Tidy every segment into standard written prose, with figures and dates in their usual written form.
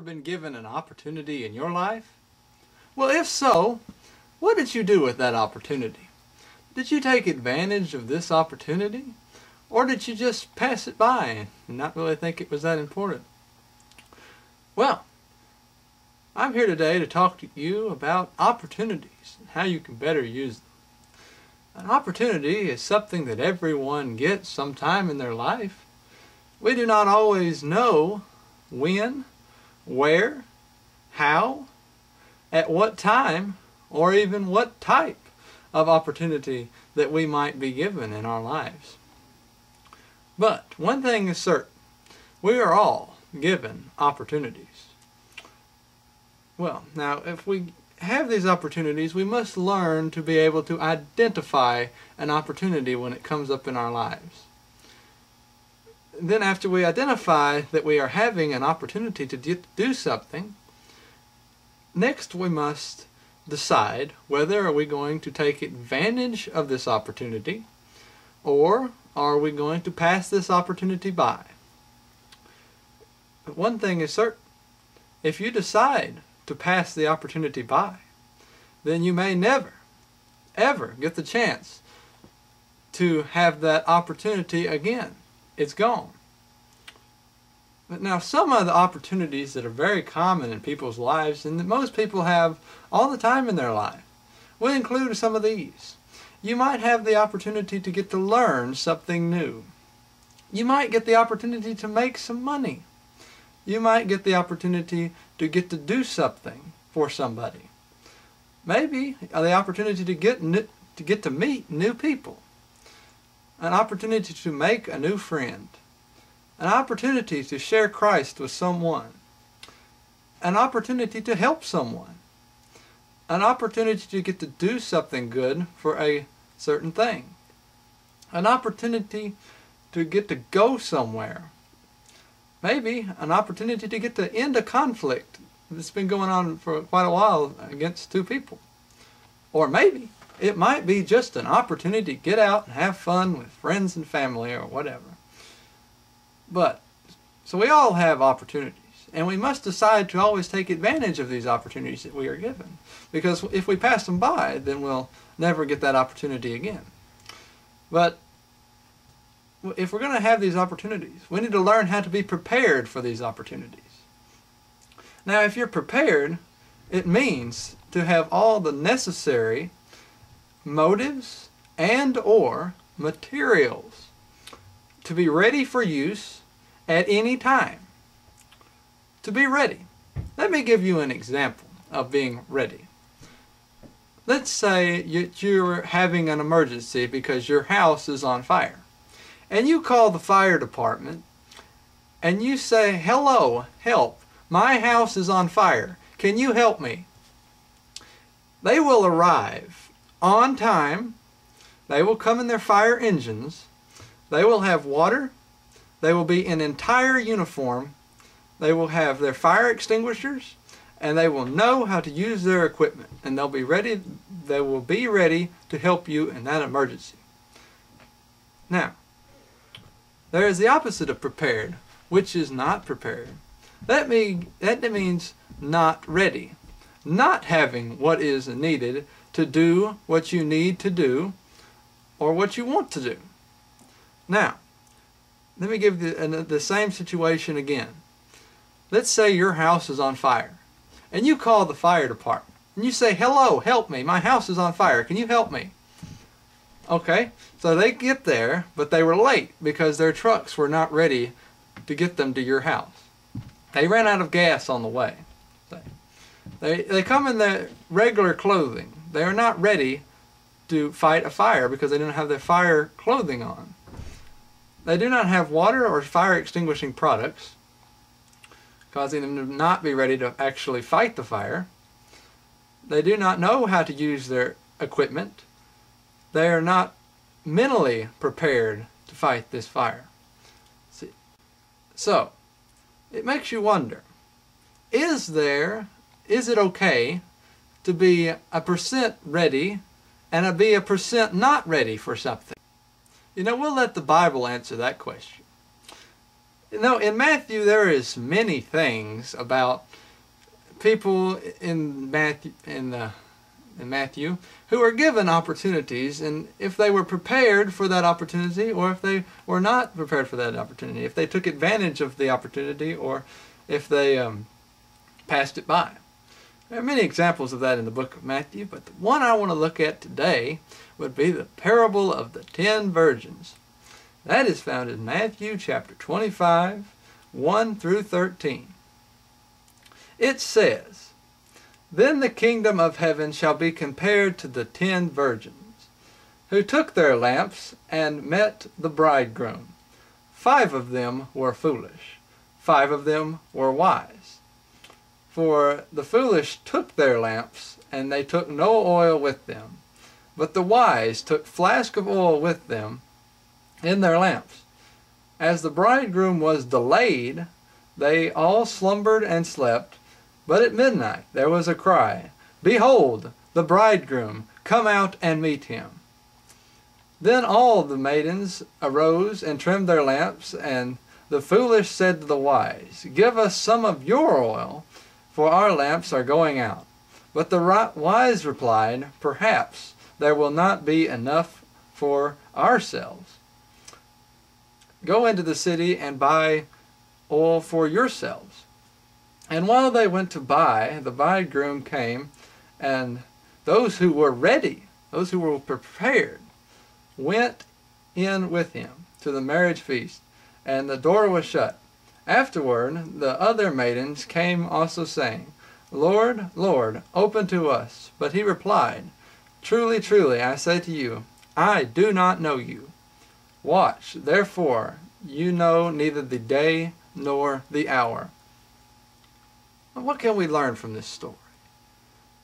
been given an opportunity in your life? Well, if so, what did you do with that opportunity? Did you take advantage of this opportunity? Or did you just pass it by and not really think it was that important? Well, I'm here today to talk to you about opportunities and how you can better use them. An opportunity is something that everyone gets sometime in their life. We do not always know when, where, how, at what time, or even what type of opportunity that we might be given in our lives. But one thing is certain, we are all given opportunities. Well, now if we have these opportunities, we must learn to be able to identify an opportunity when it comes up in our lives. Then after we identify that we are having an opportunity to do something, next we must decide whether are we going to take advantage of this opportunity or are we going to pass this opportunity by. But one thing is certain, if you decide to pass the opportunity by, then you may never, ever get the chance to have that opportunity again. It's gone. But now some of the opportunities that are very common in people's lives and that most people have all the time in their life will include some of these. You might have the opportunity to get to learn something new. You might get the opportunity to make some money. You might get the opportunity to get to do something for somebody. Maybe the opportunity to get to meet new people. An opportunity to make a new friend. An opportunity to share Christ with someone. An opportunity to help someone. An opportunity to get to do something good for a certain thing. An opportunity to get to go somewhere. Maybe an opportunity to get to end a conflict that's been going on for quite a while against two people. Or maybe it might be just an opportunity to get out and have fun with friends and family or whatever. So we all have opportunities, and we must decide to always take advantage of these opportunities that we are given. Because if we pass them by, then we'll never get that opportunity again. But if we're going to have these opportunities, we need to learn how to be prepared for these opportunities. Now, if you're prepared, it means to have all the necessary motives and or materials to be ready for use at any time. To be ready. Let me give you an example of being ready. Let's say you're having an emergency because your house is on fire. And you call the fire department and you say, "Hello, help, my house is on fire. Can you help me?" They will arrive on time. They will come in their fire engines. They will have water. They will be in entire uniform. They will have their fire extinguishers, and they will know how to use their equipment, and they'll be ready. They will be ready to help you in that emergency. Now, there is the opposite of prepared, which is not prepared. That means not ready, not having what is needed to do what you need to do or what you want to do. Now, let me give you the same situation again. Let's say your house is on fire, and you call the fire department, and you say, "Hello, help me, my house is on fire, can you help me?" Okay, so they get there, but they were late because their trucks were not ready to get them to your house. They ran out of gas on the way. They come in their regular clothing. They are not ready to fight a fire because they don't have their fire clothing on. They do not have water or fire extinguishing products, causing them to not be ready to actually fight the fire. They do not know how to use their equipment. They are not mentally prepared to fight this fire. See? So, it makes you wonder, is it okay to be 1% ready and be 1% not ready for something? You know, we'll let the Bible answer that question. You know, in Matthew there is many things about people in Matthew who are given opportunities, and if they were prepared for that opportunity, or if they were not prepared for that opportunity, if they took advantage of the opportunity, or if they passed it by. There are many examples of that in the book of Matthew, but the one I want to look at today would be the parable of the 10 virgins. That is found in Matthew chapter 25, 1 through 13. It says, "Then the kingdom of heaven shall be compared to the 10 virgins, who took their lamps and met the bridegroom. 5 of them were foolish, 5 of them were wise. For the foolish took their lamps, and they took no oil with them. But the wise took flasks of oil with them in their lamps. As the bridegroom was delayed, they all slumbered and slept. But at midnight there was a cry, 'Behold, the bridegroom, come out and meet him.' Then all the maidens arose and trimmed their lamps, and the foolish said to the wise, 'Give us some of your oil, for our lamps are going out.' But the wise replied, 'Perhaps there will not be enough for ourselves. Go into the city and buy oil for yourselves.' And while they went to buy, the bridegroom came, and those who were ready, those who were prepared, went in with him to the marriage feast, and the door was shut. Afterward the other maidens came also, saying, 'Lord, Lord, open to us.' But he replied, 'Truly, truly, I say to you, I do not know you. Watch, therefore, you know neither the day nor the hour.'" What can we learn from this story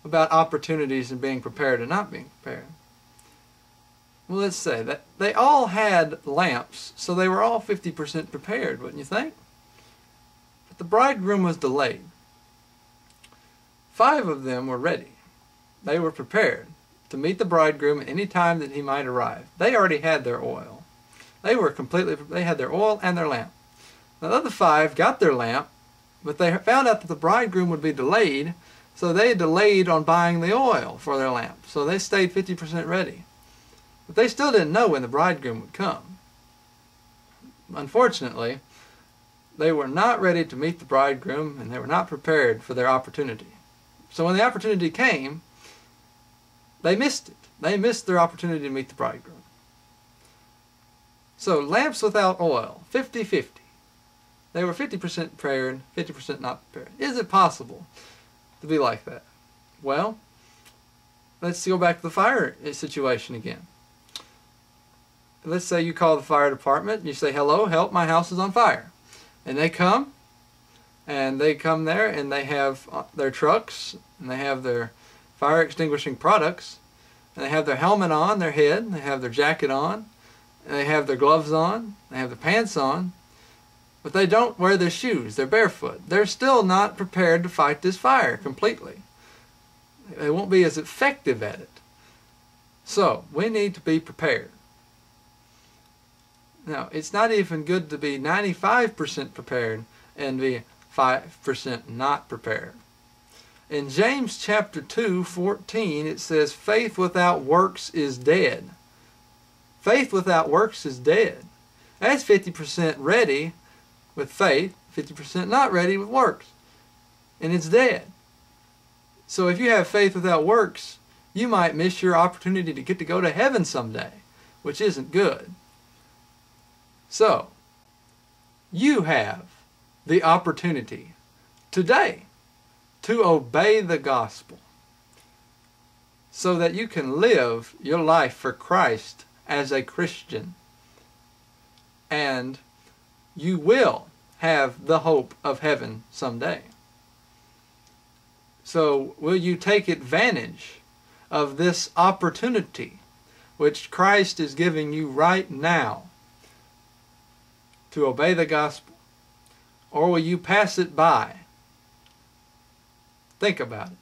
about opportunities and being prepared and not being prepared? Well, let's say that they all had lamps, so they were all 50% prepared, wouldn't you think? But the bridegroom was delayed. 5 of them were ready. They were prepared to meet the bridegroom at any time that he might arrive. They already had their oil. They had their oil and their lamp. Now, the other 5 got their lamp, but they found out that the bridegroom would be delayed, so they delayed on buying the oil for their lamp. So they stayed 50% ready. But they still didn't know when the bridegroom would come. Unfortunately, they were not ready to meet the bridegroom, and they were not prepared for their opportunity. So when the opportunity came, they missed it. They missed their opportunity to meet the bridegroom. So lamps without oil, 50-50. They were 50% prepared, 50% not prepared. Is it possible to be like that? Well, let's go back to the fire situation again. Let's say you call the fire department and you say, "Hello, help, my house is on fire." And they come, there, and they have their trucks, and they have their fire extinguishing products, and they have their helmet on their head, and they have their jacket on, and they have their gloves on, they have their pants on, but they don't wear their shoes. They're barefoot. They're still not prepared to fight this fire completely. They won't be as effective at it. So we need to be prepared. Now, it's not even good to be 95% prepared and be 5% not prepared. In James chapter 2:14, it says, "Faith without works is dead." Faith without works is dead. That's 50% ready with faith, 50% not ready with works. And it's dead. So if you have faith without works, you might miss your opportunity to get to go to heaven someday, which isn't good. So, you have the opportunity today to obey the gospel so that you can live your life for Christ as a Christian. And you will have the hope of heaven someday. So will you take advantage of this opportunity which Christ is giving you right now to obey the gospel? Or will you pass it by? Think about it.